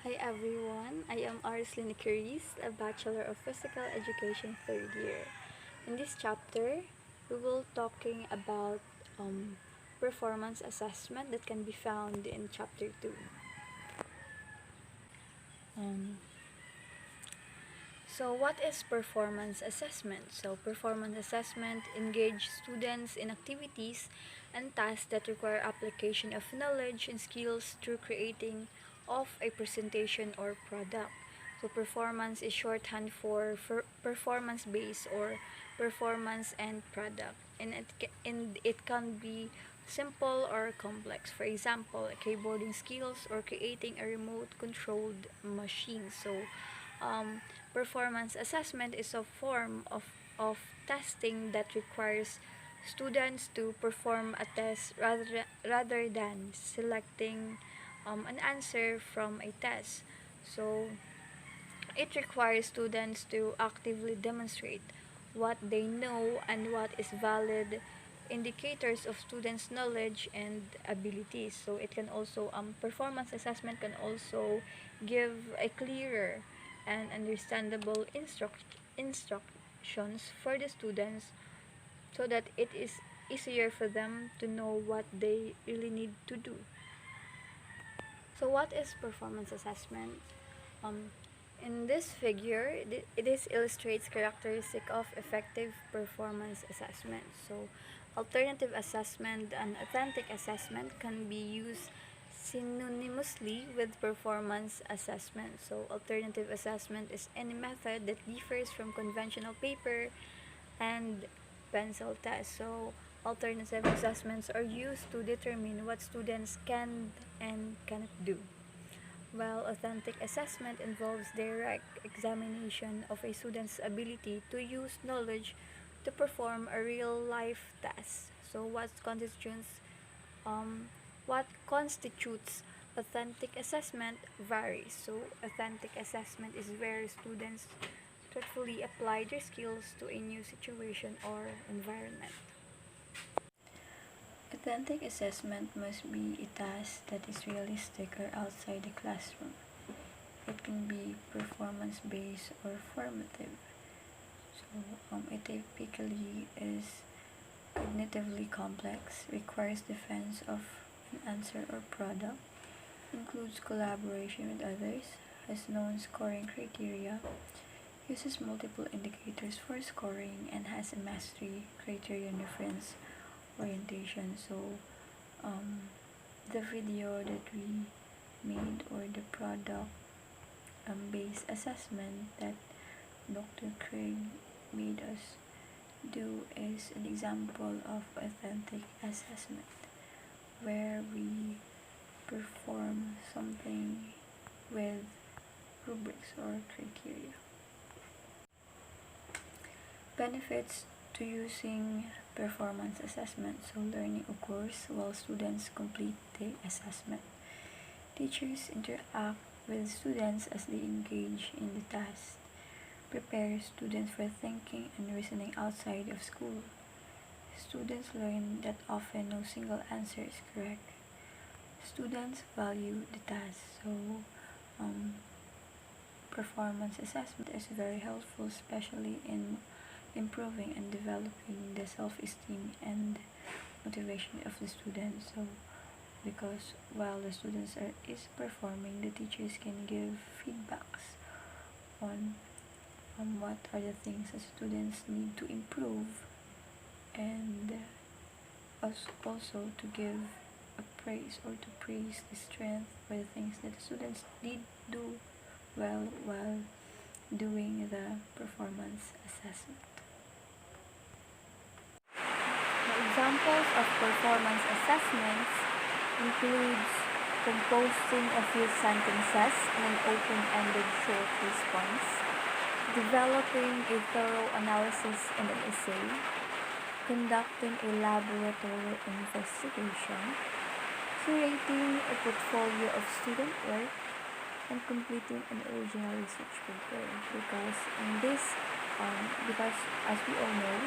Hi everyone, I am Aries Lynn, a Bachelor of Physical Education 3rd year. In this chapter, we will talking about performance assessment that can be found in chapter 2. Um, so what is performance assessment? So performance assessment engage students in activities and tasks that require application of knowledge and skills through creating of a presentation or product. So performance is shorthand for performance based or performance and product. And it can be simple or complex. For example, keyboarding skills or creating a remote controlled machine. So um, performance assessment is a form of testing that requires students to perform a test rather than selecting an answer from a test. So it requires students to actively demonstrate what they know and what is valid indicators of students' knowledge and abilities. So it can also performance assessment can also give a clearer and understandable instructions for the students so that it is easier for them to know what they really need to do. So what is performance assessment? Um, in this figure, it illustrates characteristic of effective performance assessment. So, alternative assessment and authentic assessment can be used synonymously with performance assessment. So, alternative assessment is any method that differs from conventional paper and pencil tests. So, alternative assessments are used to determine what students can and cannot do, while authentic assessment involves direct examination of a student's ability to use knowledge to perform a real life task. So um, what constitutes authentic assessment varies. So authentic assessment is where students truthfully apply their skills to a new situation or environment. Authentic assessment must be a task that is realistic or outside the classroom. It can be performance based or formative. So, it typically is cognitively complex, requires defense of an answer or product, includes collaboration with others, has known scoring criteria, uses multiple indicators for scoring, and has a mastery criterion reference orientation. So um, the video that we made, or the product based assessment that Dr. Craig made us do, is an example of authentic assessment where we perform something with rubrics or criteria. Benefits to using performance assessment. So learning occurs while students complete the assessment. Teachers interact with students as they engage in the task. Prepare students for thinking and reasoning outside of school. Students learn that often no single answer is correct. Students value the task. So performance assessment is very helpful, especially in improving and developing the self-esteem and motivation of the students. So because while the students is performing, the teachers can give feedbacks on what are the things that students need to improve, and also to give a praise or to praise the strength or the things that the students did do well while doing the performance assessment. Examples of performance assessments includes composing a few sentences in an open-ended short response, developing a thorough analysis in an essay, conducting a laboratory investigation, curating a portfolio of student work, and completing an original research paper. Because as we all know,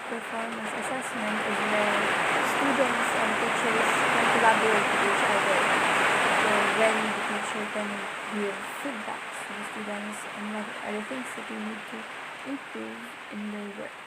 performance assessment is where students and teachers can collaborate with each other. So when the teacher can give feedback to the students on what are the things that they need to improve in their work.